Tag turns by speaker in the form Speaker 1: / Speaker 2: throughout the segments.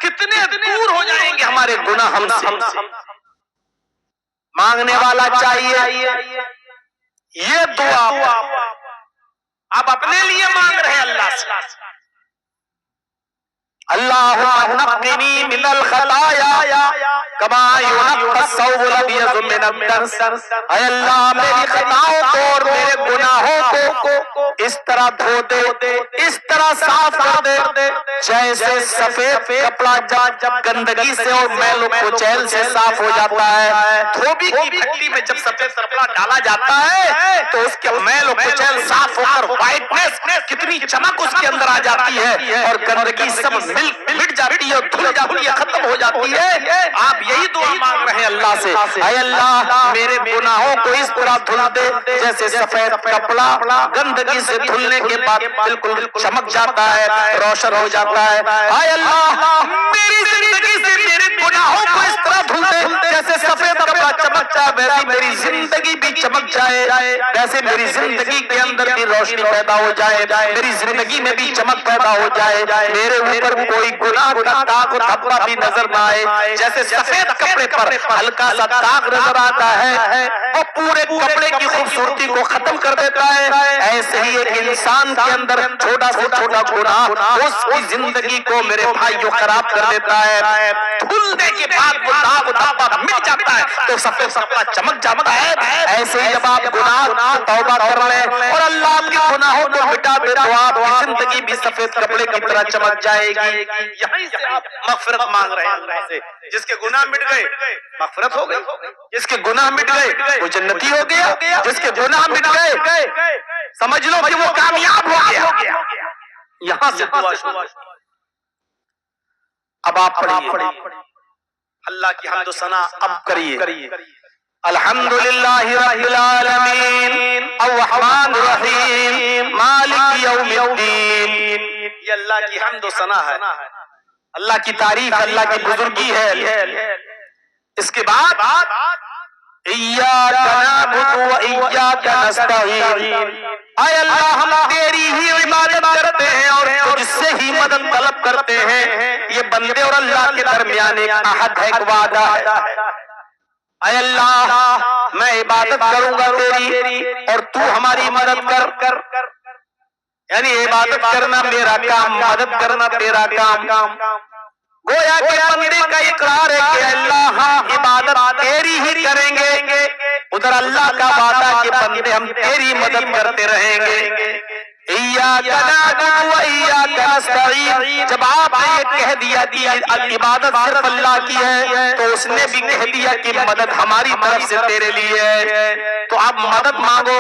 Speaker 1: کتنے دور ہو جائیں گے ہمارے گناہ ہم سے۔ مانگنے والا چاہیے یہ دعا آپ اپنے لیے مانگ رہے ہیں اللہ سے، اللہم نقنی من الخطایا کما ینقی الثوب الابیض من الدنس، اے اللہ میری خطاؤں کو اور میرے گناہوں کو اس طرح دھو دے، اس طرح صاف کر دے جیسے سفید کپڑا جب گندگی سے اور میل و کچیل سے صاف ہو جاتا ہے۔ دھوبی کی بھٹی میں جب سفید کپڑا ڈالا جاتا ہے تو اس کے میل و کچیل صاف ہو کر وائٹنس، کتنی چمک اس کے اندر آ جاتی ہے اور گندگی سب مٹ جاتی ہے اور دھل جاتی ہے، ختم ہو جاتی ہے۔ آپ یہی دعا مانگ رہے ہیں اللہ سے، اے اللہ میرے گناہوں کو اس طرح دھل دے جیسے سفید کپڑا گندگی سے دھلنے کے بعد بالکل چمک جاتا ہے، روشن ہو جاتا ہے۔ اے اللہ میری زندگی سے میرے گناہوں کو اس طرح دھل دے جیسے سفید کپڑا چمک جائے، ویسے میری زندگی بھی چمک جائے، ویسے میری زندگی کے اندر بھی روشنی پیدا ہو جائے، میری زندگی میں بھی چمک پیدا ہو جائے، میرے اوپر کوئی گناہ کا داغ و دھبا بھی نظر نہ آئے۔ جیسے سفید کپڑے پر ہلکا سا داغ نظر آتا ہے وہ پورے کپڑے کی خوبصورتی کو ختم کر دیتا ہے، ایسے ہی ایک انسان کے اندر چھوٹا سے چھوٹا گناہ اس کی زندگی کو میرے بھائیوں خراب کر دیتا ہے۔ دھلنے کے بعد وہ داغ و دھبا مٹ جاتا ہے تو سفید کپڑا چمک جاتا ہے۔ ایسے ہی جب آپ گناہ توبہ کر لیں اور اللہ کے گناہوں کو مٹا دے تو آپ کی زندگی بھی سفید کپڑے کی طرح چمک جائے گی۔ یہیں سے آپ مغفرت مانگ رہے ہیں اللہ سے۔ جس کے گناہ مٹ گئے مغفرت ہو گئی، جس کے گناہ مٹ گئے وہ جنتی ہو گیا، جس کے گناہ مٹ گئے سمجھ لو کہ وہ کامیاب ہو گیا۔ یہاں سے دعا شروع۔ اب آپ پڑھیے اللہ کی حمد و ثنا اب کریے۔ الحمدللہ رب العالمین الرحمن الرحیم مالک یوم الدین۔ یہ اللہ کی حمد و ثنا ہے، اللہ کی تعریف، اللہ کی بزرگی ہے۔ اس کے بعد ایاک نعبد و ایاک نستعین، اے اللہ ہم تیری ہی عبادت کرتے ہیں اور تجھ سے ہی مدد طلب کرتے ہیں۔ یہ بندے اور اللہ کے درمیان ایک عہد ہے، ایک وعدہ ہے۔ اے اللہ میں عبادت کروں گا تیری اور تو ہماری مدد کر، یعنی عبادت کرنا میرا کام، مدد کرنا تیرا کام۔ گویا کہ بندے کا اقرار ہے کہ اللہ ہم عبادت تیری ہی کریں گے، ادھر اللہ کا وعدہ کہ بندے ہم تیری مدد کرتے رہیں گے۔ ایاک نعبد و ایاک نستعین، جب آپ نے یہ کہہ دیا کہ عبادت صرف اللہ کی ہے تو اس نے بھی کہہ دیا کہ مدد ہماری طرف سے تیرے لیے ہے، تو اب مدد مانگو۔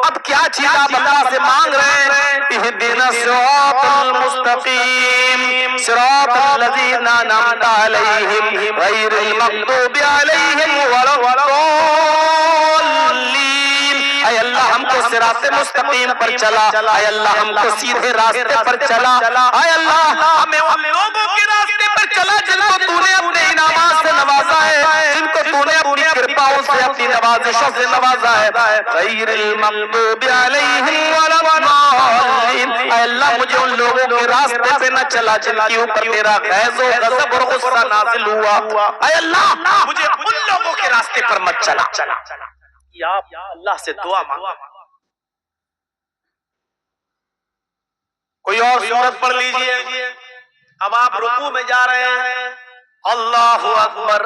Speaker 1: اب کیا چیز آپ اللہ سے مانگ رہے ہیں؟ اہدنا الصراط المستقیم صراط الذین انعمت علیہم غیر المغضوب علیہم ولا الضالین۔ اے اللہ ہم کو صراط مستقیم پر چلا، اے اللہ ہم کو سیدھے راستے پر چلا، اے اللہ ہمیں ان لوگوں کے راستے پر چلا جن کو تو نے اپنے انعامات سے نوازا ہے، جن کو تو نے اپنی کرپاؤں سے، اپنی نوازشوں سے نوازا ہے۔ غیر المغضوب علیہم ولا الضالین، اے اللہ مجھے ان لوگوں کے راستے پہ نہ چلا جن کے اوپر تیرا غیظ و غضب اور غصہ نازل ہوا، اے اللہ مجھے ان لوگوں کے راستے پر مت چلا۔ یا اللہ سے دعا مانگا۔ کوئی اور سورت پڑھ لیجئے۔ اب آپ رکوع میں جا رہے ہیں، اللہ اکبر۔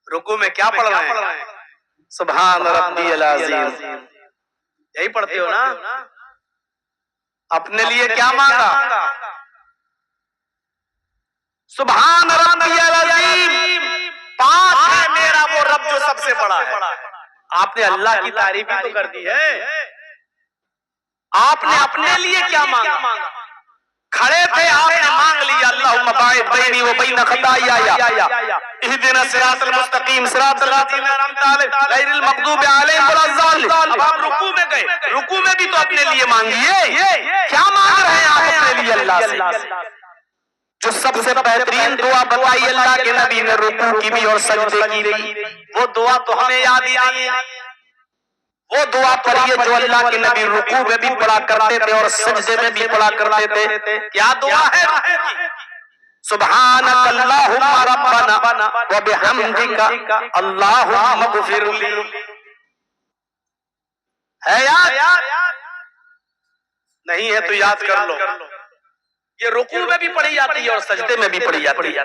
Speaker 1: رکوع میں کیا پڑھ رہے ہیں؟ سبحان ربی العظیم، یہی پڑھتے ہو نا؟ اپنے لیے کیا مانگا؟ سبحان ربی العظیم، پاک ہے میرا وہ رب جو سب سے بڑا ہے۔ آپ نے اللہ کی تعریف ہی تو کر دی ہے، آپ نے اپنے لیے کیا مانگا؟ کھڑے تھے آپ نے مانگ لیا، اللہم باعد بینی و بین خطایایا اہدنا الصراط المستقیم صراط الذین انعمت علیہم غیر المغضوب علیہم ولا الضالین۔ اب آپ رکوع میں گئے، رکوع میں بھی تو اپنے لیے مانگیے، کیا مانگ رہے ہیں آپ اپنے لیے اللہ سے؟ جو سب سے بہترین دعا بتائی اللہ کے نبی نے رکوع کی بھی اور سجدے کی بھی، وہ دعا تو ہمیں یاد ہی نہیں ہے۔ وہ دعا پڑھیے جو اللہ کے نبی رکوع میں بھی پڑھا کرتے تھے اور سجدے میں بھی پڑھا کرتے تھے۔ کیا دعا ہے رکوع کی؟ سبحانک اللہم ربنا وبحمدک اللہم اغفر لی. ہے یاد؟ نہیں ہے تو یاد کر لو. یہ رکوع میں بھی پڑھی جاتی ہے اور سجدے میں بھی پڑھی جاتی ہے.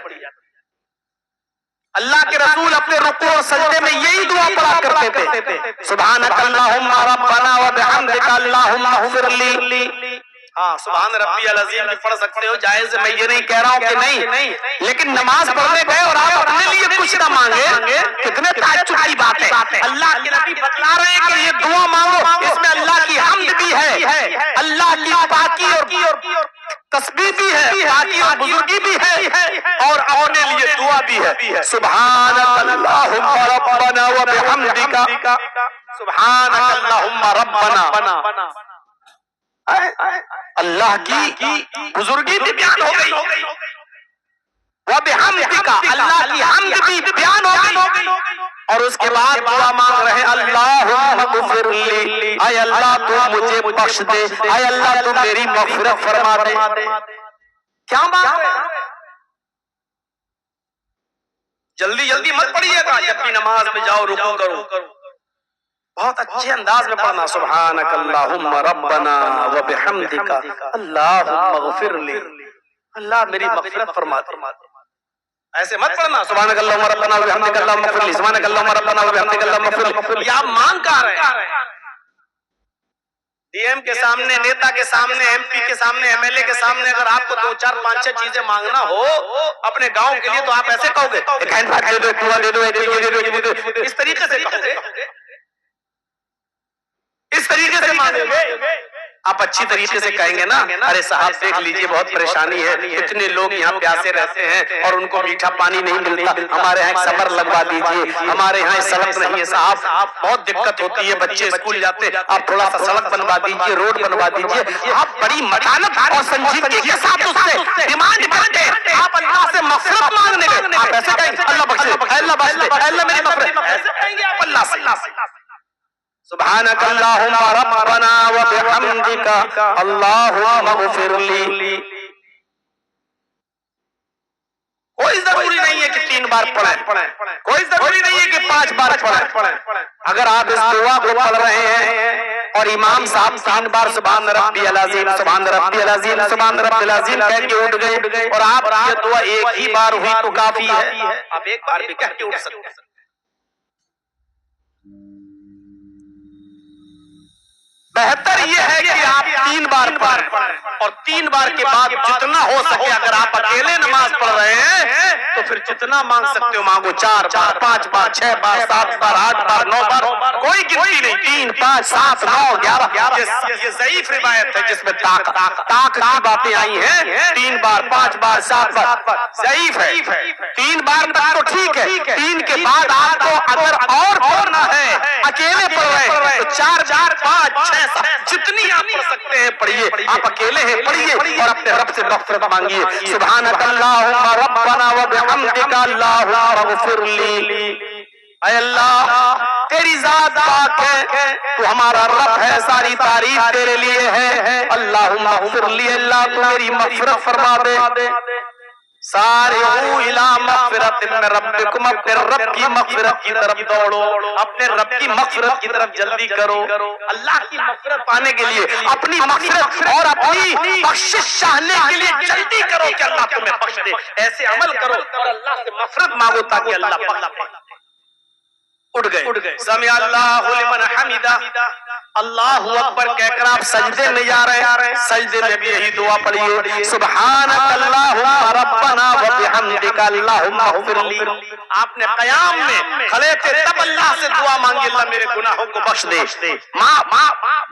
Speaker 1: اللہ کے رسول اپنے رکوع اور سجدے میں یہی دعا پڑھا کرتے تھے. سبحانک اللہم ربنا وبحمدک اللہم اغفر لی. ہاں سبحان ربی العظیم بھی پڑھ سکتے ہو، جائز ہے، میں یہ نہیں کہہ رہا ہوں کہ نہیں، لیکن نماز پڑھنے گئے اور آپ اپنے لیے کچھ نہ مانگے، کتنے تعجب کی بات ہے. اللہ کے نبی بتلا رہے ہیں کہ یہ دعا مانگو، اس میں اللہ کی حمد بھی ہے، اللہ کی پاکی اور تسبیح بھی ہے، پاکی اور بزرگی بھی ہے، اور اپنے لیے دعا بھی ہے. سبحانک اللہم ربنا وبحمدک سبحانک اللہم ربنا. اللہ کی بزرگی بھی بیان ہو گئی، وبحمدک اللہ کی حمد بھی بیان ہو گئی، اور اس کے بعد دعا مانگ رہے اللہم اغفر لی. اے اللہ تو مجھے بخش دے، اے اللہ تو میری مغفرت فرما دے. کیا مانگ رہے ہیں؟ جلدی جلدی مت پڑھیے گا، جب بھی نماز میں جاؤ رکوع کرو بہت اچھے انداز میں پڑھنا. سبحانک اللہم ربنا وبحمدک اللہم اغفر لی. اللہ میری مغفرت فرما دے. ایسے مت پڑھنا سبحانک اللہم ربنا وبحمدک اللہم اغفر لی، سبحانک اللہم ربنا وبحمدک اللہم اغفر لی. یہ آپ مانگ کہاں رہے ہیں؟ ڈی ایم کے سامنے، نیتا کے سامنے، ایم پی کے سامنے، ایم ایل اے کے سامنے اگر آپ کو 2 4 5 6 چیزیں مانگنا ہو اپنے گاؤں کے لیے تو آپ ایسے کہو گے ایک ہینڈ بیگ دے دو، ایک کنواں دے دو، ایک یہ دے دو، اس طریقے سے کہو گے، اس طریقے سے مانگیں گے. آپ اچھی طریقے سے کہیں گے نا، ارے صاحب دیکھ لیجئے بہت پریشانی ہے، اتنے لوگ یہاں پیاسے رہتے ہیں اور ان کو میٹھا پانی نہیں ملتا، ہمارے یہاں ایک سمر لگوا دیجئے، ہمارے یہاں سڑک نہیں ہے صاحب، بہت دقت ہوتی ہے، بچے اسکول جاتے، آپ تھوڑا سا سڑک بنوا دیجئے، روڈ بنوا دیجئے. آپ بڑی متانت اور سنجیدگی کے ساتھ اس سے ڈیمانڈ کرتے ہیں. آپ اللہ سے مغفرت مانگنے گئے، آپ ایسے کہیں اللہ بخش دے، اللہ بخش دے، اللہ میری مغفرت، ایسے کہیں گے آپ اللہ سے. سبحانک اللہم ربنا وبحمدک اللہم اغفر لی. کوئی ضروری نہیں ہے کہ 3 بار پڑھیں، کوئی ضروری نہیں ہے کہ 5 بار پڑھیں. اگر آپ اس دعا کو پڑھ رہے ہیں اور امام صاحب 3 بار سبحان ربی العظیم، سبحان ربی العظیم، سبحان ربی العظیم کہہ کے اٹھ گئے اور آپ یہ دعا ایک ہی بار ہوئی تو کافی ہے، آپ ایک بار بھی کہہ کے اٹھ سکتے ہیں. بہتر یہ ہے کہ آپ 3 بار پڑھیں اور 3 بار کے بعد جتنا ہو سکے، اگر آپ اکیلے نماز پڑھ رہے ہیں تو پھر جتنا مانگ سکتے ہو مانگو، 4 بار، 5 بار، 6 بار، 7 بار، 8 بار، 9 بار، کوئی گنتی نہیں. 3 5 7 9 11 یہ ضعیف روایت ہے جس میں طاق کی باتیں آئی ہیں. 3 بار، 5 بار، 7 بار ضعیف ہے. 3 بار تک تو ٹھیک ہے، 3 کے بعد آپ کو اگر اور پڑھنا ہے، اکیلے پڑھ رہے ہیں تو 4 4 5 6 جتنی آپ پڑھ سکتے ہیں پڑھیے. آپ اکیلے ہیں پڑھیے اور اپنے رب سے مغفرت مانگیے. سبحانک اللہم ربنا وبحمدک اللہم اغفر لی. اے اللہ تیری ذات پاک ہے، تو ہمارا رب ہے، ساری تعریف تیرے لیے ہے. اللہم اغفر لی، اللہ تو میری مغفرت فرما دے. سارعوا الی مغفرت من ربکم، اپنے رب کی مغفرت کی طرف دوڑو، اپنے رب کی مغفرت کی طرف جلدی کرو. اللہ کی مغفرت پانے کے لیے اپنی مغفرت اور اپنی بخشش چاہنے کے لیے جلدی کرو کہ اللہ تمہیں بخش دے. ایسے عمل کرو اور اللہ سے مغفرت مانگو تاکہ اللہ بخش دے. اٹھ گئے، سمع اللہ لمن حمدہ، اللہ اکبر کہہ کر آپ سجدے میں جا رہے ہیں. سجدے میں بھی یہی دعا پڑھیے، سبحانک اللہم ربنا وبحمدک اللہم اغفر لی. آپ نے قیام میں کھڑے تھے تب اللہ سے دعا مانگی، اللہ میرے گناہوں کو بخش دے،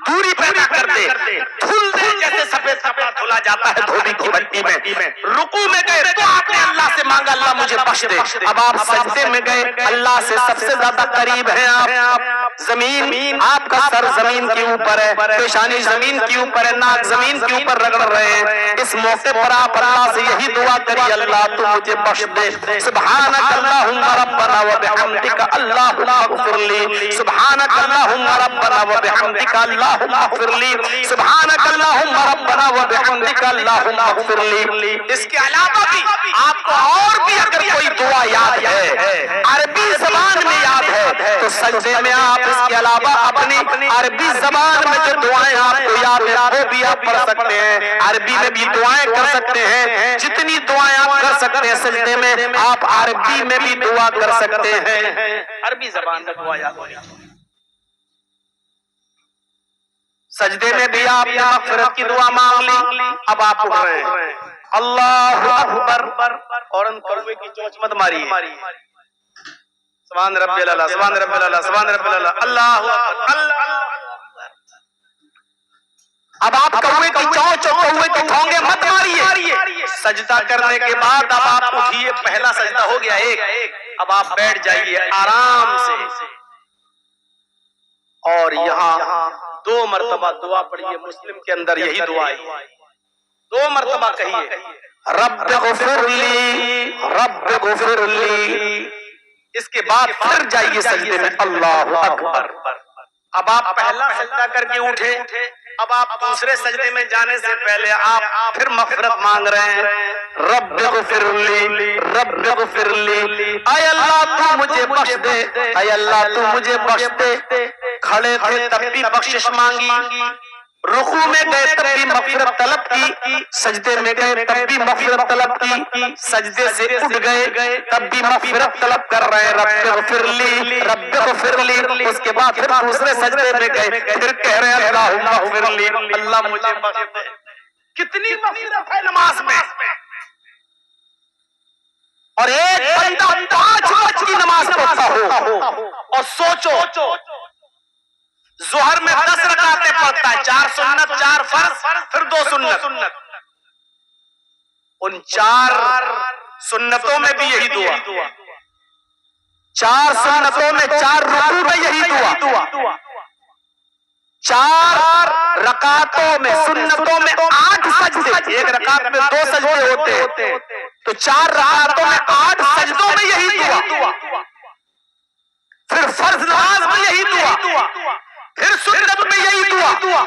Speaker 1: دوری پیدا کر دے، دھل دے جیسے سفید کپڑا دھلا جاتا ہے دھوبی کی مٹی میں. رکوع میں گئے تو آپ نے اللہ سے مانگا اللہ مجھے بخش دے. اب آپ سجدے میں گئے، اللہ سے سب سے زیادہ قریب ہیں آپ. زمین، آپ کا سر زمین کے اوپر ہے، پیشانی زمین کے اوپر ہے، ناک زمین کے اوپر رگڑ رہے ہیں. اس موقع پر آپ اللہ سے یہی دعا کری، اللہ تو مجھے بخش دے. سبحانک اللہم ربنا وبحمدک اللہم اغفر لی. سبحانک اللہم ربنا وبحمدک اللہم اغفر لی. سبحانک اللہم ربنا وبحمدک اللہم اغفر لی. اس کے علاوہ بھی آپ کو اور بھی اگر کوئی دعا یاد ہے عربی زبان میں یاد ہے تو سجدے میں آپ اس کے علاوہ اپنی عربی زبان میں جو دعائیں آپ کو یاد ہیں وہ بھی آپ پڑھ سکتے ہیں. عربی میں بھی دعائیں کر سکتے ہیں. جتنی دعائیں آپ کر سکتے ہیں سجدے میں آپ عربی میں بھی دعا کر سکتے ہیں. عربی زبان میں دعا یاد ہونی چاہیے. سجدے میں بھی آپ نے مغفرت کی دعا مانگ لی. اب آپ اٹھ رہے ہیں اللہ اکبر فوراً کوے کی چونچ مت ماریے. سبحان ربی اللہ سبحان ربی اللہ سبحان ربی اللہ اللہ اکبر اللہ. اب آپ کوے کی چونچ اور کوے کے ٹھونگے مت ماریے. سجدہ کرنے کے بعد اب آپ اٹھیے. پہلا سجدہ ہو گیا ایک. اب آپ بیٹھ جائیے آرام سے اور یہاں 2 مرتبہ دعا پڑھیے. مسلم کے اندر یہی دعا ہے. 2 مرتبہ کہیے رب اغفر لی رب اغفر لی. اس کے بعد پھر جائیے سجدے میں اللہ اکبر. اب آپ پہلا سجدہ کر کے اٹھے. اب آپ دوسرے سجدے میں جانے سے پہلے آپ پھر مغفرت مانگ رہے ہیں رب اغفر لی رب اغفر لی. اے اللہ تو مجھے بخش دے اے اللہ تو مجھے بخش دے. کھڑے تھے تب بھی بخشش مانگی. رکوع میں گئے تب بھی مغفرت طلب کی. سجدے میں گئے تب بھی مغفرت طلب کی. سجدے سے اٹھ گئے تب بھی مغفرت طلب کر رہے ہیں رب اغفر لی رب اغفر لی. اس کے بعد پھر دوسرے سجدے میں گئے پھر کہہ رہے ہیں اللہم اغفر لی اللہ مجھے بخش دے. کتنی مغفرت ہے نماز میں. اور ایک بندہ 5 وقت کی نماز پڑھتا ہو اور سوچو ظہر میں 10 رکعتیں پڑھتا ہے. 4 سنت 4 فرض پھر 2 سنت. ان 4 سنتوں میں بھی یہی دعا. 4 سنتوں میں 4 رکوع میں یہی دعا. 4 رکعتوں میں سنتوں میں 8 سجدے. ایک رکعت میں 2 سجدے ہوتے تو 4 رکعتوں میں 8 سجدوں میں یہی دعا. پھر فرض نماز میں یہی دعا. پھر سنت میں یہی دعا.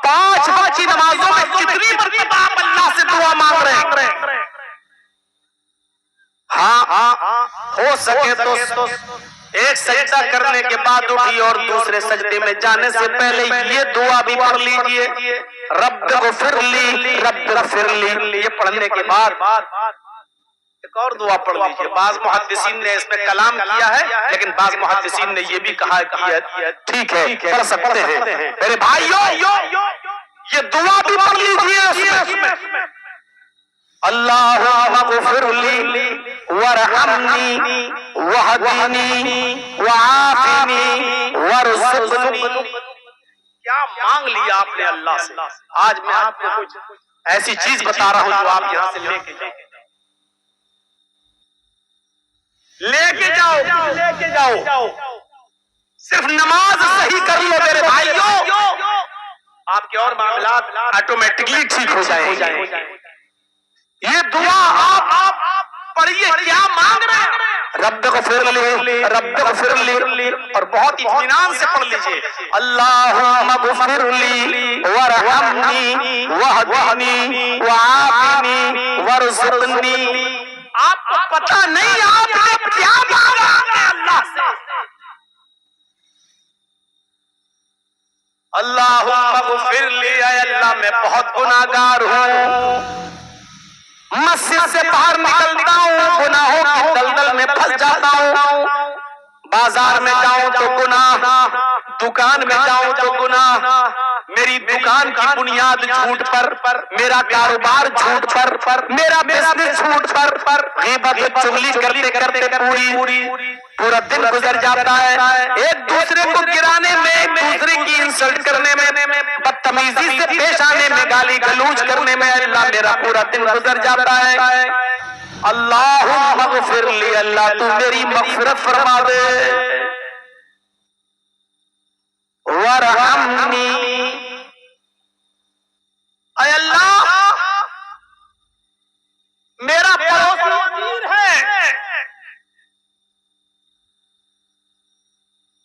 Speaker 1: 5 وقت کی نمازوں میں کتنی مرتبہ آپ اللہ سے دعا مانگ رہے ہیں. ہاں ہو سکے تو ایک سجدہ کرنے کے بعد اٹھی اور دوسرے سجدے میں جانے سے پہلے یہ دعا بھی پڑھ لیجئے رب اغفر لی رب اغفر لی. یہ پڑھنے کے بعد ایک اور دعا پڑھ لیجئے. بعض محدثین نے اس میں کلام کیا ہے لیکن بعض محدثین نے یہ بھی کہا کہ ٹھیک ہے پڑھ سکتے ہیں. میرے بھائیو یہ دعا بھی پڑھ لیجئے اس میں اللہم اغفر لی ورحمنی وہدنی وعافنی ورزقنی. کیا مانگ لیا آپ نے اللہ سے. آج میں آپ کو کچھ ایسی چیز بتا رہا ہوں جو آپ یہاں سے لے کے جاؤ. صرف نماز صحیح کر لو میرے بھائیو آپ کے اور معاملات آٹومیٹکلی ٹھیک ہو جائیں گے. یہ دعا آپ پڑھیے کیا مانگ رہے ہیں رب اغفر لی رب اغفر لی. اور بہت اطمینان سے پڑھ لیجئے اللہم اغفر لی ورحمنی وہدنی وعافنی ورزقنی. آپ کو پتہ نہیں آپ نے کیا مانگا ہے اللہ سے. اللہم اغفر لی اے اللہ میں بہت گناہگار ہوں. مسجد سے باہر نکلتا ہوں گناہوں کی دلدل میں پھنس جاتا ہوں. بازار میں جاؤں تو گناہ, دکان میں جاؤں تو گناہ, میری دکان کی بنیاد جھوٹ پر, میرا کاروبار جھوٹ پر, میرا بزنس جھوٹ پر, غیبت چغلی کرتے کرتے پورا دن گزر جاتا ہے. ایک دوسرے کو گرانے میں, ایک دوسرے کی انسلٹ کرنے میں, بدتمیزی سے پیش آنے میں, گالی گلوچ کرنے میں اللہ میرا پورا دن گزر جاتا ہے. اللہم اغفر لی اللہ تو میری مغفرت فرما دے ورحمنی اے اللہ میرا پڑوسی امیر ہے,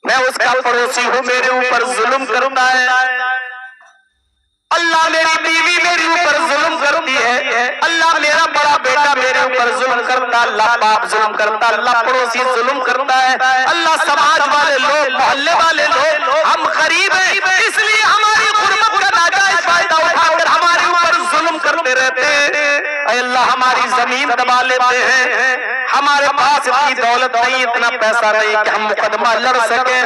Speaker 1: میں اس کا پڑوسی ہوں, میرے اوپر ظلم کرتا ہے. اللہ میری بیوی میرے اوپر ظلم کرتی ہے، اللہ میرا بڑا بیٹا میرے اوپر ظلم کرتا، اللہ باپ ظلم کرتا، اللہ پڑوسی ظلم کرتا ہے، اللہ سماج والے لوگ، محلے والے لوگ، ہم غریب ہیں اس لیے ہماری غربت کا ناجائز فائدہ اٹھا کر ہمارے اوپر ظلم کرتے رہتے ہیں۔ اے اللہ ہماری زمین دبا لیتے ہیں، ہمارے پاس اتنی دولت نہیں، اتنا پیسہ نہیں کہ ہم مقدمہ لڑ سکیں۔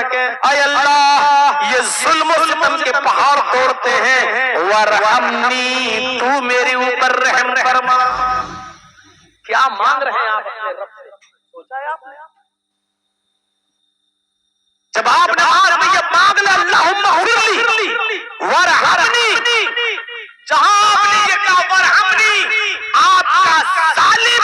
Speaker 1: اے اللہ یہ ظلم و ستم کے پہاڑ توڑتے ہیں، وَرْحَمْنِي تو میرے اوپر رحم فرما۔ کیا مانگ رہے ہیں آپ اپنے رب سے؟ سوچا ہے آپ نے؟ جب آپ نماز میں یہ مانگ لیں اللہم اغفر لی وارحمنی، جہاں آپ نے یہ کہا وارحمنی، آپ کا ظالم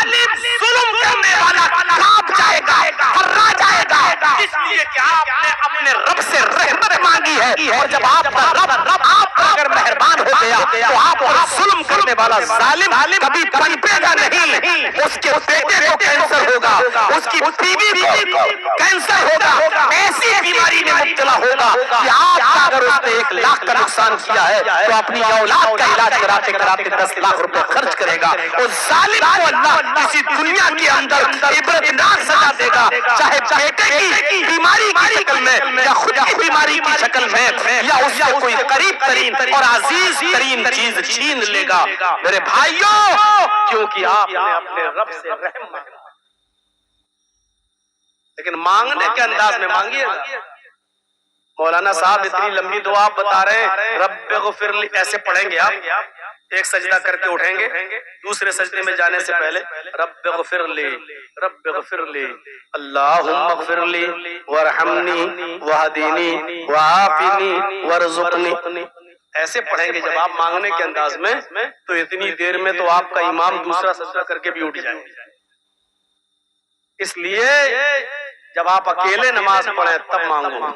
Speaker 1: ظلم کرنے والا کانپ جائے گا، تھرا جائے گا، اس لیے کہ آپ نے اپنے رب سے رحمت مانگی ہے، اور جب آپ کا رب آپ پر اگر مہربان ہو گیا تو آپ پر ظلم کرنے والا ظالم کبھی پنپے گا نہیں، اس کے بیٹے کو کینسر ہوگا، اس کی بیوی کو کینسر ہوگا، ایسی بیماری میں مبتلا ہوگا کہ آپ کا اگر اس نے 1 لاکھ کا نقصان کیا ہے تو اپنی اولاد کا علاج کراتے کراتے 10 لاکھ روپے خرچ کرے گا۔ اس ظالم کو اللہ کسی دنیا کے اندر عبرتناک سزا دے گا، چاہے بیٹے کی بیماری کی شکل میں یا خود کی بیماری کی شکل میں یا اس سے کوئی قریب ترین اور عزیز ترین چیز چھین لے گا۔ میرے بھائیوں، کیونکہ آپ نے اپنے رب سے رحم مانگا، لیکن مانگنے کے انداز میں مانگیے گا۔ مولانا صاحب اتنی لمبی دعا آپ بتا رہے ہیں، رب اغفر لی، ایسے پڑھیں گے آپ، ایک سجدہ کر کے اٹھیں گے، دوسرے سجدے میں جانے سے پہلے رب اغفر لی، رب اغفر لی، اللہم اغفر لی وارحمنی وہدینی وعافنی وارزقنی، ایسے پڑھیں گے۔ جب آپ مانگنے کے انداز میں تو اتنی دیر میں تو آپ کا امام دوسرا سجدہ کر کے بھی اٹھ جائے گا۔ اس لیے جب آپ اکیلے نماز پڑھیں تب مانگو۔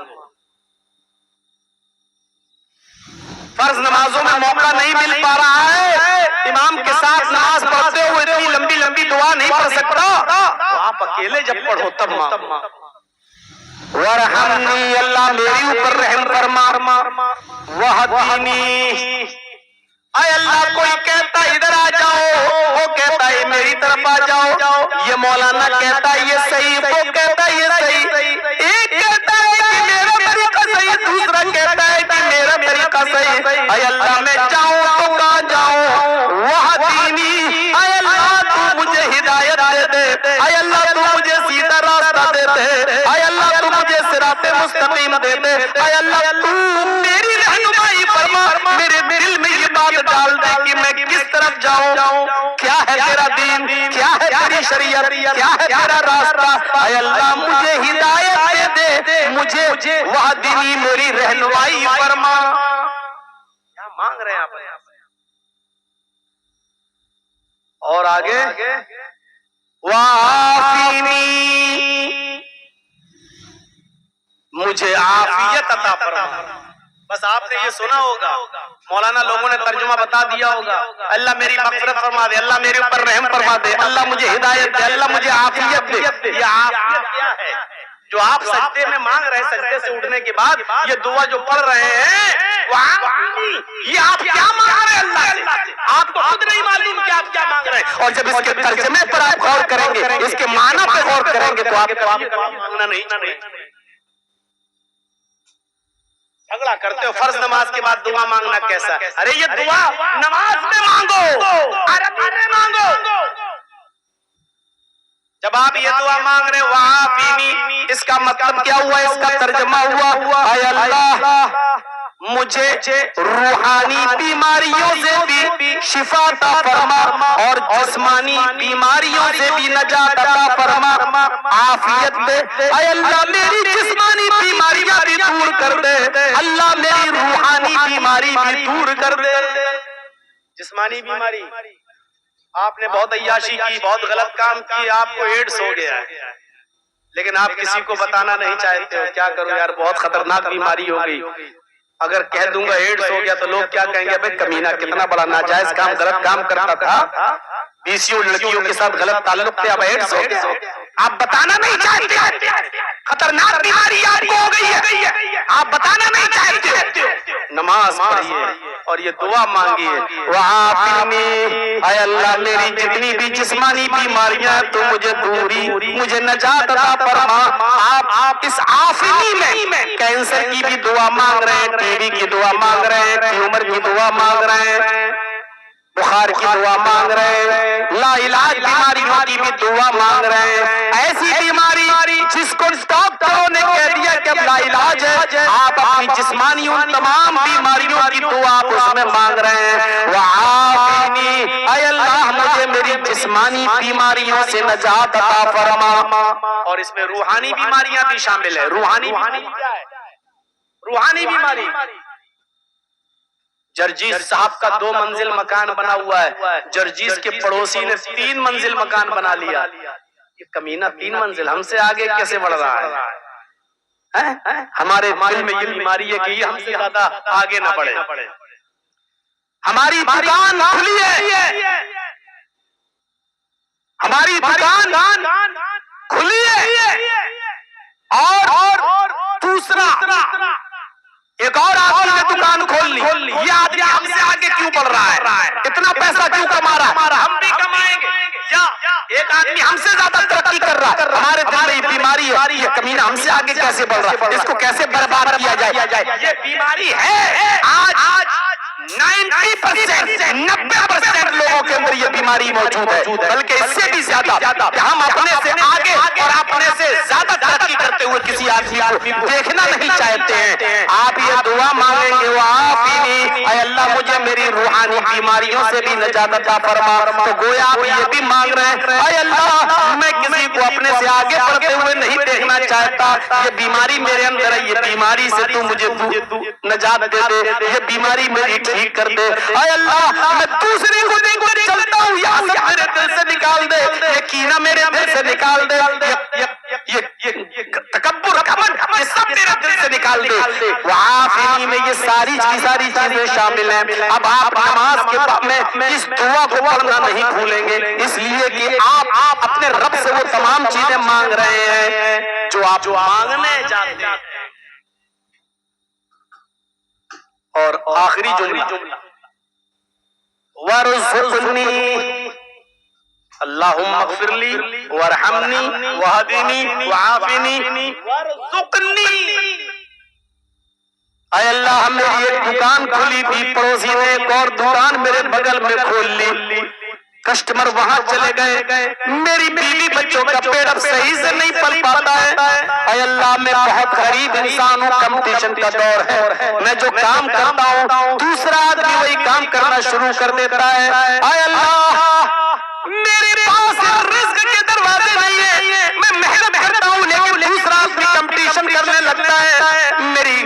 Speaker 1: فرض نمازوں میں موقع نہیں مل پا رہا ہے، امام کے ساتھ نماز پڑھتے ہوئے اتنی لمبی لمبی دعا نہیں پڑھ سکتا، تو آپ اکیلے جب پڑھو تب مانگو۔ وَرْحَمْنِي، اللہ میری اوپر رحم فرما، وَحَدِّنِي، اے اللہ کوئی کہتا ادھر آ جاؤ، وہ کہتا ہے میری طرف آ جاؤ، یہ مولانا کہتا ہے یہ صحیح، وہ کہتا ہے یہ صحیح، ایک کہتا ہے کہ میرا طریقہ صحیح، دوسرا کہتا ہے کہ میرا طریقہ صحیح، اے اللہ میں جاؤں تو کہاں جاؤں؟ وَحَدِّنِي، اے اللہ تو مجھے ہدایت دے دے، اے اللہ تو مجھے سیدھا راستہ دے دے، اے اللہ تو مجھے صراط مستقیم دے دے، اے اللہ تو میری رہنمائی فرما، میرے دل میں یہ بات ڈال دے کہ میں کس طرف جاؤں، کیا ہے تیرا دین، کیا ہے تیری شریعت، کیا ہے تیرا راستہ، اے اللہ مجھے ہدایت دے دے، مجھے وعدنی میری رہنمائی فرما۔ کیا مانگ رہے ہیں آپ؟ اور آگے وعافنی، مجھے عافیت عطا فرما۔ بس آپ نے یہ سنا ہوگا، مولانا لوگوں نے ترجمہ بتا دیا ہوگا، اللہ میری مغفرت فرما دے، اللہ میرے اوپر رحم فرما دے، اللہ مجھے ہدایت دے، اللہ مجھے عافیت دے۔ یہ عافیت کیا ہے جو آپ سجدے میں مانگ رہے ہیں؟ سجدے سے اٹھنے کے بعد یہ دعا جو پڑھ رہے ہیں وعافنی، یہ آپ کیا مانگ رہے ہیں اللہ سے؟ آپ کو خود نہیں معلوم کہ آپ کیا مانگ رہے ہیں، اور جب اس کے ترجمے پر آپ غور کریں گے، اس کے معنی پہ غور کریں گے تو آپ کو مانگنا نہیں چاہیے۔ جھگڑا کرتے ہو فرض نماز کے بعد دعا مانگنا کیسا ہے؟ ارے یہ دعا نماز میں مانگو، عربی میں مانگو۔ جب آپ یہ دعا مانگ رہے وعافنی، اس کا مطلب کیا ہوا؟ اس کا ترجمہ ہوا اے اللہ مجھے روحانی بیماریوں سے بھی شفا عطا فرما اور جسمانی بیماریوں سے بھی نجات عطا فرما، عافیت دے۔ اے اللہ میری جسمانی بیماریاں بھی دور کر دے، اللہ میری روحانی بیماری بھی دور کر دے۔ جسمانی بیماری، آپ نے بہت عیاشی کی، بہت غلط کام کی، آپ کو ایڈز ہو گیا ہے، لیکن آپ کسی کو بتانا نہیں چاہتے ہو، کیا کروں یار بہت خطرناک بیماری ہو گئی، اگر کہہ دوں گا ایڈز ہو گیا تو لوگ کیا کہیں گے؟ بھئی کمینہ کتنا بڑا ناجائز کام، غلط کام کرتا تھا، بیسیوں لڑکیوں کے ساتھ غلط تعلق تھے، اب ایڈز ہو گیا۔ آپ بتانا نہیں چاہتے، خطرناک بیماری آپ کو ہو گئی ہے، آپ بتانا نہیں چاہتے۔ نماز پڑھیے، اور یہ دعا مانگی ہے وعافنی، اے اللہ میری جتنی بھی جسمانی بیماریاں تو مجھے دوری، مجھے نجات عطا فرما۔ آپ اس عافنی میں کینسر کی بھی دعا مانگ رہے ہیں، ٹی بی کی دعا مانگ رہے ہیں، ٹیومر کی دعا مانگ رہے ہیں، بخار کی دعا مانگ رہے ہیں، لا علاج بیماریوں کی بھی دعا مانگ رہے ہیں۔ ایسی بیماری جس کو ڈاکٹروں نے کہہ دیا کہ اب لا علاج ہے، آپ اپنی جسمانی ان تمام بیماریوں کی دعا آپ اس میں مانگ رہے ہیں وعافنی، اے اللہ مجھے میری جسمانی بیماریوں سے نجات عطا فرما۔ اور اس میں روحانی بیماریاں بھی شامل ہیں۔ روحانی بیماری، جرجیس صاحب کا 2 منزل مکان بنا ہوا ہے، جرجیس کے پڑوسی نے 3 منزل مکان بنا لیا۔ یہ کمینہ 3 منزل ہم سے آگے کیسے بڑھ رہا ہے؟ ہمارے دل میں یہ بیماری ہے کہ یہ ہم سے زیادہ آگے نہ بڑھے۔ ہماری دکان کھلی ہے، ہماری دکان کھلی ہے، اور دوسرا ایک اور آدمی نے دکان کھول لی، یہ آدمی ہم سے آگے کیوں بڑھ رہا ہے؟ اتنا پیسہ کیوں کما رہا ہے؟ ہم بھی کمائیں گے۔ یا ایک آدمی ہم سے زیادہ ترقی کر رہا ہے، ہمارے دل میں یہ بیماری ہے، یہ کمینہ ہم سے آگے کیسے بڑھ رہا ہے، اس کو کیسے برباد کیا جائے؟ یہ بیماری ہے آج 90% لوگوں کے اندر یہ بیماری موجود ہے، بلکہ اس سے بھی زیادہ کہ ہم اپنے سے آگے اور اپنے سے زیادہ ترقی کرتے ہوئے کسی آدمی کو دیکھنا نہیں چاہتے ہیں۔ آپ یہ دعا مانگیں گے وعافنی، اے اللہ مجھے میری روحانی بیماریوں سے بھی نجات عطا فرما، تو گویا آپ یہ بھی مانگ رہے ہیں اے اللہ میں کسی کو اپنے سے آگے بڑھتے ہوئے نہیں دیکھنا چاہتا، یہ بیماری میرے اندر ہے، یہ بیماری سے تو مجھے نجات دے دے، یہ بیماری میری ٹھیک کر دے۔ اے اللہ میں دوسری کو دیکھ کر چلتا ہوں، یہ حسد میرے دل سے نکال دے، یہ کینہ میرے دل سے نکال دے، یہ تکبر گھمنڈ یہ سب میرے دل سے نکال دے۔ وعافنی میں یہ ساری چیزیں شامل ہیں۔ اب آپ نماز کے بعد میں اس دعا کو پڑھنا نہیں بھولیں گے، اس لیے کہ آپ اپنے رب سے وہ تمام چیزیں مانگ رہے ہیں جو آپ مانگنے جاتے ہیں۔ اور آخری جملہ وَارْزُقْنِي، اللہم اغفر لی وارحمنی وہدنی وعافنی وارزقنی۔ اے اللہ میری ایک دکان کھلی تھی، پڑوسی نے ایک اور دکان میرے بغل میں کھول لی، کسٹمر وہاں چلے گئے، میری بیوی بچوں کا پیٹ اب صحیح سے نہیں پل پاتا ہے۔ اے اللہ میں بہت غریب انسان ہوں، کمپٹیشن کا دور ہے، میں جو کام کرتا ہوں دوسرا آدمی وہی کام کرنا شروع کر دیتا ہے۔ اے اللہ میرے پاس رزق کے دروازے نہیں ہیں، میں محنت کرتا ہوں لیکن دوسرا آدمی کمپٹیشن کرنے لگتا ہے، میری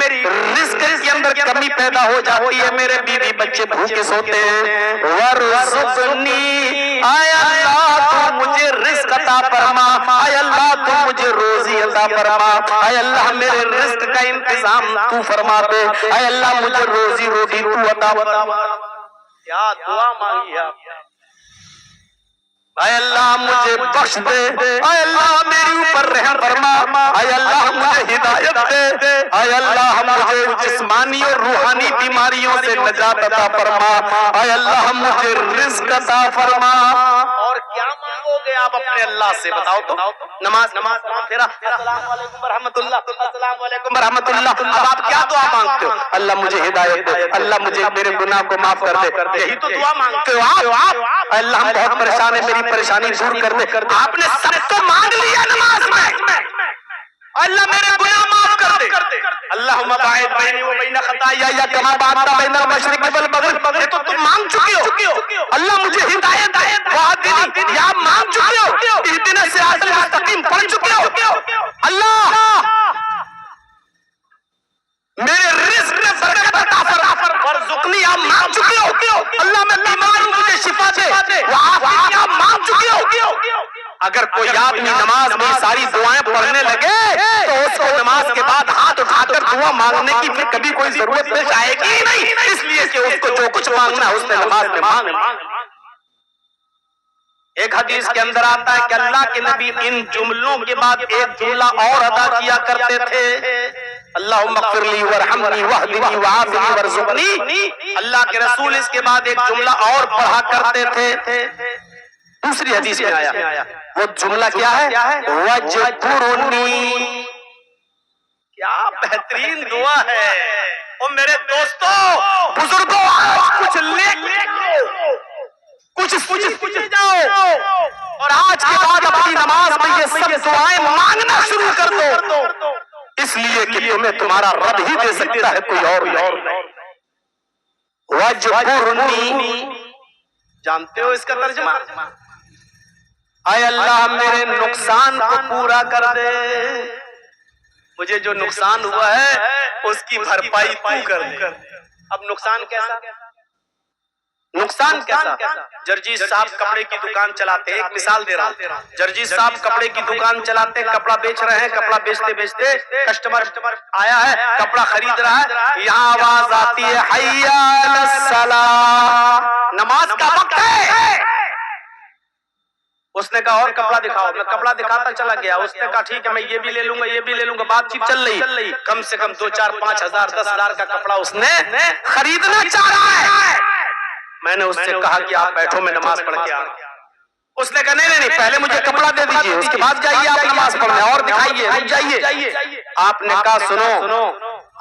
Speaker 1: رزق کے اندر کمی پیدا ہو جاتی ہے، میرے بیوی بچے بھوکے سوتے ہیں۔ وَارْزُقْنِی، اے اللہ تو مجھے رزق عطا فرما، اے اللہ تو مجھے روزی عطا فرما، اے اللہ میرے رزق کا انتظام تو فرما دے، اے اللہ مجھے روزی روٹی تو عطا فرما۔ کیا دعا مانگی آپ؟ اے اللہ مجھے بخش دے، اے اللہ میرے اوپر رحم فرما، اے اللہ مجھے ہدایت دے، اے اللہ مجھے جسمانی اور روحانی بیماریوں سے نجات عطا فرما، اے اللہ مجھے رزق عطا فرما۔ اور کیا مانگو گے آپ اپنے اللہ سے بتاؤ تو؟ نماز سلام پھیرا، السلام علیکم ورحمۃ اللہ، السلام علیکم ورحمۃ اللہ، اب آپ کیا دعا مانگتے ہو؟ اللہ مجھے ہدایت دے، اللہ مجھے میرے گناہ کو معاف کر دے، یہی تو دعا مانگتے ہو آپ۔ اللہ ہم بہت پریشان ہیں، میری پریشانی دور کر دے۔ آپ نے سب تو مانگ لیا نماز میں، اللہ میرے گناہ معاف کر دے، اللہم باعد بینی و بین خطایا کما بعدت بین المشرق والمغرب، یہ تو تم مانگ چکے ہو۔ اللہ مجھے ہدایت وہدنی، یہ آپ مانگ چکے ہو۔ اہدنا الصراط المستقیم پڑھ چکے ہو۔ اللہ میرے رزق میں برکت عطا فرما، وارزقنی آپ مانگ چکے ہو۔ اللہ میں بیمار ہوں مجھے شفا دے، وعافنی آپ مانگ چکے ہو۔ اگر کوئی آدمی نماز میں ساری دعائیں پڑھنے لگے تو اس کو نماز کے بعد ہاتھ اٹھا کر دعا مانگنے کی پھر کبھی کوئی ضرورت پیش آئے گی ہی نہیں، اس لیے کہ اس کو جو کچھ مانگنا ہے اس نے نماز میں مانگنا۔ ایک حدیث کے اندر آتا ہے کہ اللہ کے نبی ان جملوں کے بعد ایک جملہ اور ادا کیا کرتے تھے، اللہم اغفر لی ورحمنی واہدنی وعافنی ورزقنی. اللہ کے رسول اس کے بعد ایک جملہ اور پڑھا کرتے تھے، دوسری حدیث میں آیا. وہ جملہ کیا ہے؟ وَجْبُرُنِي. کیا بہترین دعا ہے. اور میرے دوستو بزرگوں، آج کچھ لے کچھ جاؤ اور آج کے بعد اپنی نماز میں یہ سب دعائیں مانگنا شروع کر دو، اس لیے کہ تمہیں تمہارا رب ہی دے سکتا ہے، کوئی اور نہیں. وَجْبُرْنِي، جانتے ہو اس کا ترجمہ؟ اے اللہ میرے نقصان کو پورا کر دے، مجھے جو نقصان ہوا ہے اس کی بھرپائی تو کر دے. اب نقصان کیسا؟ نقصان کیسا؟ جرجیز صاحب کپڑے کی دکان چلاتے، ایک مثال دے رہا ہوں. جرجیز صاحب کپڑے کی دکان چلاتے، کپڑا بیچ رہے ہیں، کپڑا بیچتے کسٹمر آیا ہے، کپڑا خرید رہا ہے، یہاں آواز آتی ہے حی علی الصلاۃ، نماز کا وقت ہے. اس نے کہا اور کپڑا دکھاؤ. میں کپڑا دکھاتا چلا گیا. اس نے کہا ٹھیک ہے میں یہ بھی لے لوں گا، یہ بھی لے لوں گا. بات چیت چل رہی، کم سے کم 2 4 5 ہزار 10 ہزار کا کپڑا اس نے خریدنا چاہ رہا ہے. میں نے اس سے کہا کہ آپ بیٹھو میں نماز پڑھ کے آ رہا ہوں. اس نے کہا نہیں پہلے مجھے کپڑا دے دیجئے، اس کے بعد جائیے آپ نماز پڑھنے، اور دکھائیے، رک جائیے. آپ نے کہا سنو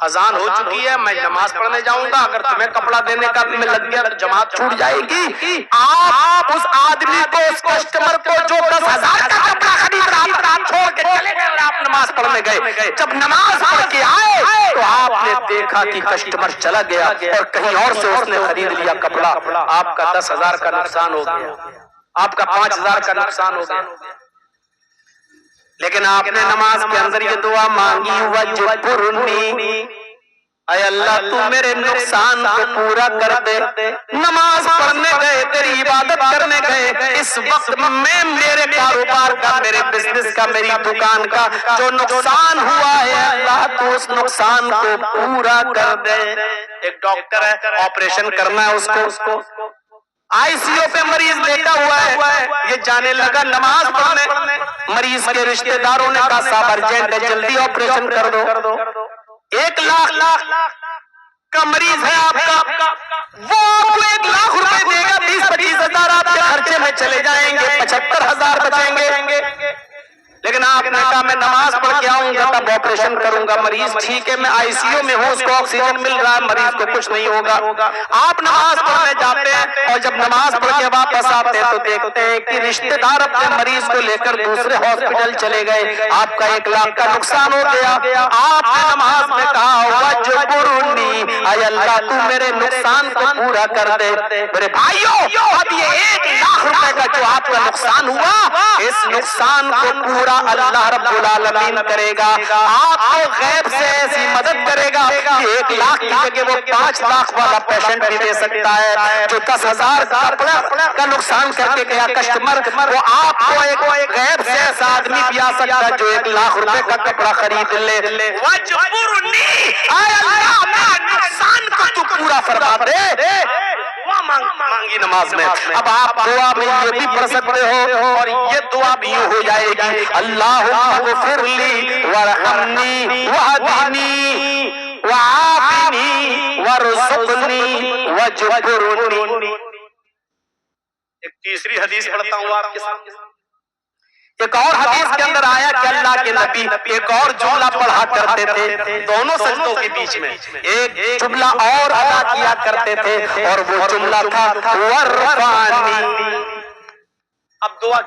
Speaker 1: اذان ہو چکی ہے، میں نماز پڑھنے جاؤں گا، اگر تمہیں کپڑا دینے کا میں لگ گیا تو جماعت چھوٹ جائے گی. آپ اس آدمی کو، اس کسٹمر کو جو 10 ہزار کا کپڑا خرید رہا تھا چھوڑ کے چلے گئے اور آپ نماز پڑھنے گئے. جب نماز پڑھ کے آئے تو آپ نے دیکھا کہ کسٹمر چلا گیا اور کہیں اور سے اس نے خرید لیا کپڑا. آپ کا 10 ہزار کا نقصان ہو گیا، آپ کا 5 ہزار کا نقصان ہو گیا. لیکن آپ نے نماز کے اندر یہ دعا مانگی وَجْبُرْنِي، اے اللہ تو میرے نقصان کو پورا کر دے. نماز پڑھنے گئے، تیری عبادت کرنے گئے، اس وقت میں میرے کاروبار کا، میرے بزنس کا، میری دکان کا جو نقصان ہوا ہے اللہ تو اس نقصان کو پورا کر دے. ایک ڈاکٹر ہے، آپریشن کرنا ہے اس کو، آئی سی یو پہ مریض لیٹا ہوا ہے، یہ جانے لگا نماز پڑھنے. مریض کے رشتہ داروں نے کہا صاحب ارجنٹ ہے، جلدی آپریشن کر دو. 1 لاکھ کا مریض ہے آپ کا، وہ آپ کو 1 لاکھ روپے دے گا، 20-25 ہزار آپ کے خرچے میں چلے جائیں گے، 75 ہزار بچیں گے. لیکن آپ نے کہا میں نماز پڑھ کے آؤں گا تب آپریشن کروں گا. مریض ٹھیک ہے، میں آئی سی یو میں ہوں، اس کو آکسیجن مل رہا ہے، مریض کو کچھ نہیں ہوگا. آپ نماز پڑھنے جاتے ہیں اور جب نماز پڑھ کے واپس آتے ہیں تو دیکھتے ہیں کہ رشتہ دار اپنے مریض کو لے کر دوسرے ہاسپٹل چلے گئے. آپ کا 1 لاکھ کا نقصان ہو گیا. آپ نے نماز میں کہا وَجْبُرْنِي، اے اللہ تو میرے نقصان کو پورا کر دے. میرے بھائیو اب یہ 1 لاکھ روپے کا جو آپ کا نقصان ہوا، اس نقصان کو پورا اللہ رب العالمین کرے گا. آپ کو غیب سے ایسی مدد کرے گا کہ 1 لاکھ کی جگہ وہ 5 لاکھ والا پیشنٹ بھی دے سکتا ہے. جو 10 ہزار کا نقصان کر کے گیا کسٹمر، وہ آپ کو ایک غیب سے ایسا آدمی بھی آ سکتا ہے جو 1 لاکھ روپے کا کپڑا خرید لے. وَجْبُرْنِي، اے اللہ میرے نقصان کو تو پورا فرما دے. مانگی نماز میں. اب آپ دعا میں یہ بھی پڑھ سکتے ہو اور یہ دعا بھی ہو جائے گی اللہم اغفر لی ورحمنی واہدنی وعافنی وارزقنی وجبرنی. ایک تیسری حدیث پڑھتا ہوں آپ کے سامنے. ایک اور حدیث کے اندر آیا کہ اللہ کے نبی ایک اور جملہ پڑھا کرتے تھے دونوں سجدوں کے بیچ میں. ایک جملہ اور ادا کیا کرتے تھے اور وہ جملہ تھا ورفانی. اب دعا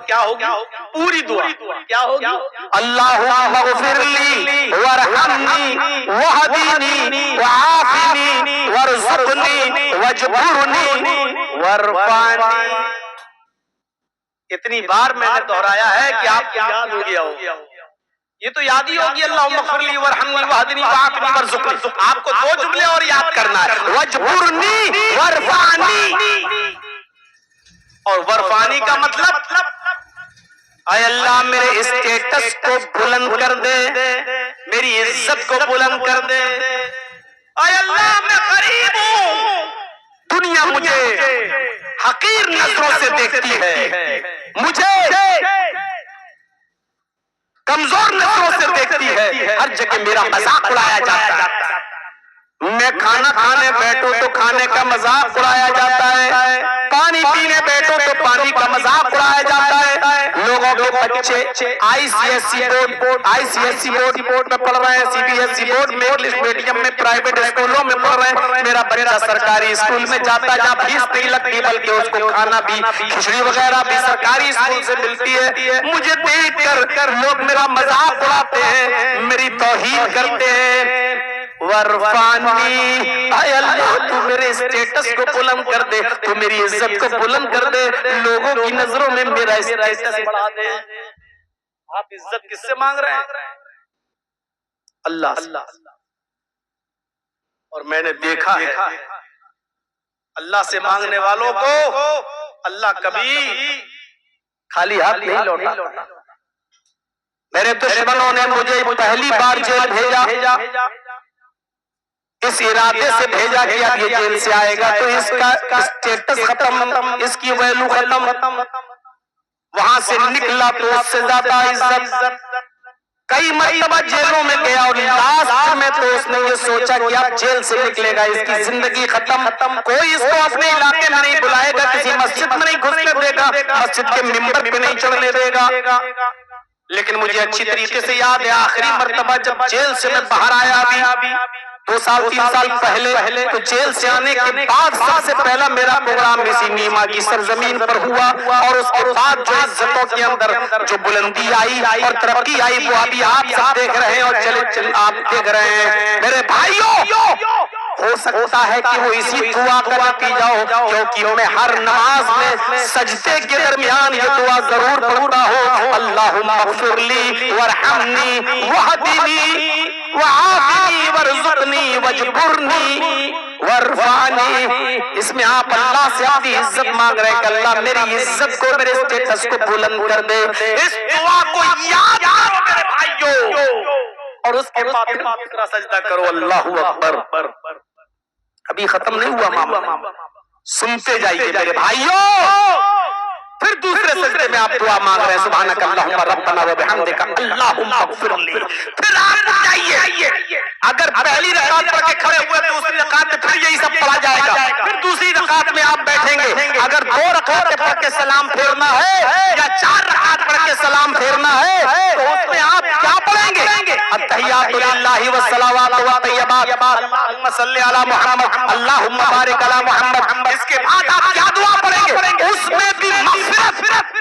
Speaker 1: کیا ہوگی؟ پوری دعا کیا ہوگی؟ اللہم اغفر لی ورحمنی واہدنی وعافنی وارزقنی واجبرنی وارفعني. اتنی بار میں نے دہرایا ہے کہ آپ کو یاد ہو گیا ہوگا. یہ تو یاد ہی ہوگی اللہم اغفر لی ورحمنی واہدنی وعافنی وارزقنی. آپ کو 2 جملے اور یاد کرنا ہے واجبرنی وارفعني. اور ورفانی کا مطلب اے اللہ میرے اسٹیٹس کو بلند کر دے، میری عزت کو بلند کر دے. اے اللہ میں غریب ہوں، دنیا مجھے حقیر نظروں سے دیکھتی ہے، مجھے کمزور نسلوں سے دیکھتی ہے، ہر جگہ میرا مذاق اڑایا جاتا ہے، میں کھانا کھانے بیٹھوں تو کھانے کا مذاق اڑایا جاتا ہے، پانی پینے بیٹھوں تو پانی کا مذاق اڑایا جاتا ہے، لوگوں کے بچے آئی سی ایس سی بورڈ میں پڑھ رہے ہیں، C B S C board میں، انگلش میڈیم میں، پرائیویٹ اسکولوں میں پڑھ رہے ہیں، میرا بچہ سرکاری اسکول میں جاتا ہے جہاں فیس نہیں لگتی بلکہ اس کو کھانا بھی کھچڑی وغیرہ بھی سرکاری اسکول سے ملتی ہے، مجھے دیکھ کر لوگ میرا مذاق اڑاتے ہیں، میری توہین کرتے ہیں، ورفانی، اے اللہ تو میرے اسٹیٹس کو بلند کر دے، تو میری عزت کو بلند کر دے، لوگوں کی نظروں میں میرا اسٹیٹس بڑھا دے۔ آپ عزت کس سے مانگ رہے ہیں؟ اللہ سے۔ اور میں نے دیکھا ہے اللہ سے مانگنے والوں کو اللہ کبھی خالی ہاتھ نہیں لوٹاتا۔ میرے دشمنوں نے مجھے پہلی بار جیل بھیجا، اس ارادے سے بھیجا کہ اب یہ جیل سے آئے گا تو اس کا اسٹیٹس ختم، اس کی ویلو ختم، وہاں سے نکلا تو اس سے زیادہ عزت، کئی مرتبہ جیلوں میں گیا اور لاسٹ میں تو اس نے یہ سوچا کہ اب جیل سے نکلے گا، اس کی زندگی ختم، کوئی اس کو اپنے علاقے میں نہیں بلائے گا، کسی مسجد میں نہیں گھسنے دے گا، مسجد کے ممبر پہ نہیں چڑھنے دے گا۔ لیکن مجھے اچھی طریقے سے یاد ہے آخری مرتبہ جب جیل سے میں باہر آیا ابھی 2 سال 3 سال پہلے، تو جیل سے آنے کے بعد سب سے پہلا میرا پروگرام اسی نیما کی سرزمین پر ہوا، اور اس کے بعد جو عزتوں کے اندر جو بلندی آئی اور ترقی آئی وہ ابھی آپ سب دیکھ رہے ہیں اور چلے آپ دیکھ رہے ہیں۔ میرے بھائیوں، ہو سکتا ہے کہ وہ اسی دعا کا نتیجہ ہو، کیونکہ میں ہر نماز میں سجدے کے درمیان یہ دعا ضرور پڑھتا ہوں، اللہم اغفر لی ورحمنی وہدنی وعافنی ورزقنی وجبرنی ورفعنی۔ اس میں آپ اللہ سے اپنی عزت مانگ رہے ہیں کہ اللہ میری عزت کو، میرے اسٹیٹس کو بلند کر دے۔ اس دعا کو یاد کرو میرے بھائیوں، اور اس کے بعد دوسرا سجدہ کرو، اللہ اکبر۔ ابھی ختم نہیں ہوا معاملہ، سنتے جائیے میرے بھائیوں۔ پھر دوسرے سجدے میں آپ دعا مانگ رہے ہیں، سبحانک اللہم ربنا وبحمدک اللہم اغفر لی۔ پھر آپ جائیے، اگر پہلی رکعت پڑھ کے کھڑے ہوئے دوسری رکعت میں پھر یہی سب پڑھا جائے گا، پھر دوسری رکعت میں آپ بیٹھیں گے، اگر 2 رکعتیں پڑھ کے سلام پھیرنا ہے یا 4 رکعت پڑھ کے سلام پھیرنا ہے تو اس میں آپ کیا پڑھیں گے؟ التحیات للہ والصلوات والطیبات، اللہم صلی علی محمد اللہم بارک علی محمد۔ اس کے بعد آپ کیا دعا پڑھیں گے؟ اس میں بھی مغفرت،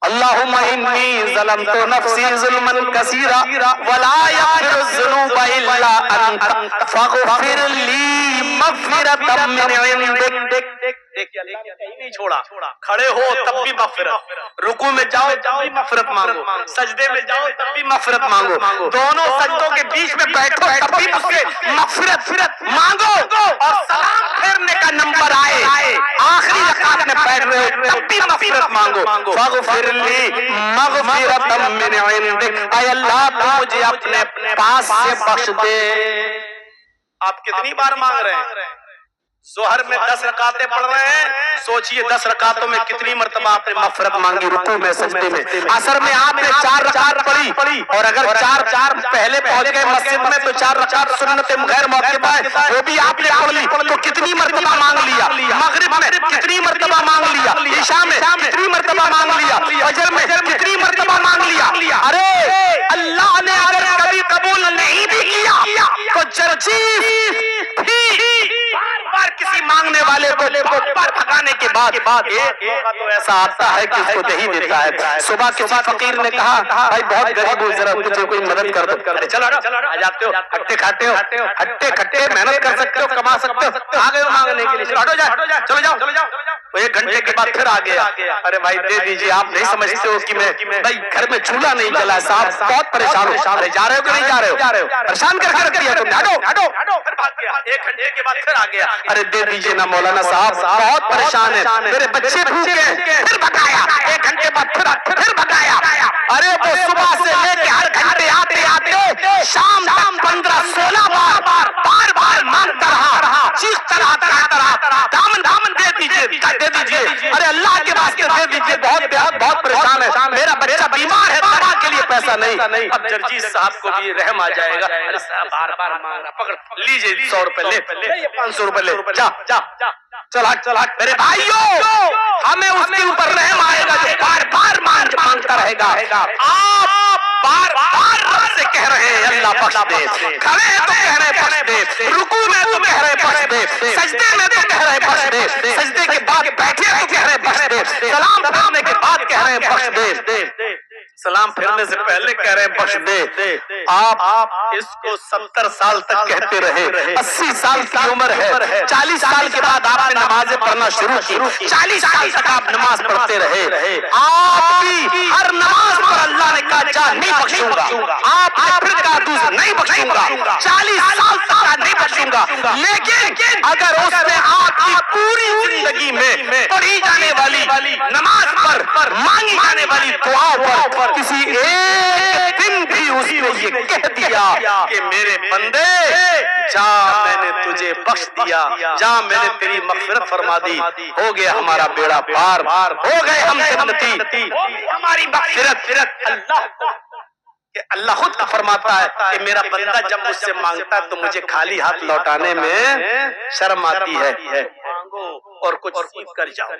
Speaker 1: اللہم انی ظلمت نفسی ظلما کثیرا ولا یغفر الذنوب الا انت فاغفر لی مغفرۃ من عندک۔ دیکھیے کہیں نہیں چھوڑا، کھڑے ہو تب بھی مغفرت، رکوع میں جاؤ تب بھی مغفرت مانگو، سجدے میں جاؤ تب بھی مغفرت مانگو، دونوں سجدوں کے بیچ میں بیٹھو تب بھی اس سے مغفرت مانگو، اور سلام پھیرنے کا نمبر آئے آخری رکعت میں بیٹھ رہے ہو تب بھی مغفرت مانگو، فاغفر لی مغفرۃ من عندک، اے اللہ تو مجھے اپنے پاس سے بخش دے۔ آپ کتنی بار مانگ رہے ہیں؟ ظہر میں 10 رکعتیں پڑھ رہے ہیں، سوچئے 10 رکعتوں میں کتنی مرتبہ آپ نے مغفرت مانگی، رکوع میں سجدے میں۔ عصر میں آپ نے 4 رکعت پڑھی، اور اگر 4 پہلے پہنچ گئے مسجد میں تو 4 رکعت سنت غیر موقع ہے وہ بھی آپ نے پڑھ لی، تو کتنی مرتبہ مانگ لیا؟ مغرب میں کتنی مرتبہ مانگ لیا؟ عشاء میں کتنی مرتبہ مانگ لیا؟ فجر میں کتنی مرتبہ مانگ لیا؟ ارے اللہ نے اگر کبھی قبول نہیں بھی کیا تو چرچیز بار کسی مانگنے والے کو بار بھگانے کے بعد ایک موقع تو ایسا آتا ہے کہ اس کو دے ہی دیتا ہے۔ صبح کسی فقیر نے کہا بھائی بہت غریب ہو، ذرا مجھے کوئی مدد کر دو، چلو آ جاتے ہو، ہٹے کھاتے ہو، ہٹے کھٹے محنت کر سکتے ہو، کما سکتے ہو، آ گئے ہو مانگنے کے لیے، ہٹو جاؤ، چلو جاؤ۔ 1 گھنٹے کے بعد پھر آ گیا، ارے بھائی دے دیجئے، آپ نہیں سمجھتے ہو کہ میں بھائی گھر میں چولہا نہیں جلا ہے صاحب، بہت پریشان ہو، جا رہے ہو کہ نہیں جا رہے ہو؟ پریشان کر کے رکھ دیا تم نے، ہٹو، پھر بھاگ گیا۔ 1 گھنٹے کے بعد پھر آ گیا، ارے دے دیجئے نا مولانا صاحب بہت پریشان ہے، میرے بچے بھوکے ہیں، پھر بھگایا۔ 1 گھنٹے بعد پھر بھگایا۔ ارے وہ صبح سے لے کے ہر گھنٹے آتے شام تک 15-16 بار مانگتا رہا، چیختا رہا، دامن دے دیجئے، ارے اللہ کے واسطے دے دیجئے، بہت پریشان ہے، میرا بچہ بیمار ہے، پیسہ نہیں. اب جرجیت صاحب کو بھی رحم آ جائے گا. ارے صاحب بار بار مانگ رہا, پکڑ لیجئے 100 روپے لے, یہ 500 روپے لے, جا چل ہٹ. میرے بھائیوں, ہمیں اس کے اوپر رحم آئے گا جو بار بار مانگتا رہے گا. آپ بار بار رب سے کہہ رہے ہیں اللہ بخش دے, کھڑے ہیں تو کہہ رہے بخش دے, رکوع میں تو کہہ رہے بخش دے, سجدے میں تو کہہ رہے بخش دے, سجدے کے بعد بیٹھے تو کہہ رہے بخش دے, سلام پھیرنے کے بعد کہہ رہے بخش دے, سلام پھیرنے سے پہلے کہہ رہے بخش دے. آپ اس کو 70 سال تک کہتے رہے, 80 سال کی عمر ہے, 40 سال کے بعد آپ نے نمازیں پڑھنا شروع کی, 40 سال تک آپ نماز پڑھتے رہے. آپ کی ہر نماز پر اللہ نے کہا جا نہیں بخشوں گا, آپ نے پھر کہا دوسرا نہیں بخشوں گا, 40 سال تک نہیں بخشوں گا. لیکن اگر اس نے آپ کی پوری زندگی میں پڑھی جانے والی نماز پر مانگی جانے والی دعاؤں پر کسی ایک دن بھی اس نے یہ کہہ دیا کہ میرے بندے جا میں نے تجھے بخش دیا, جا میں نے تیری مغفرت فرما دی, ہو گیا ہمارا بیڑا پار, ہو گئے ہم جنتی, ہماری مغفرت. اللہ خود فرماتا ہے کہ میرا بندہ جب مجھ سے مانگتا ہے تو مجھے خالی ہاتھ لوٹانے میں شرم آتی ہے. مانگو اور کچھ سیکھ کر جاؤ.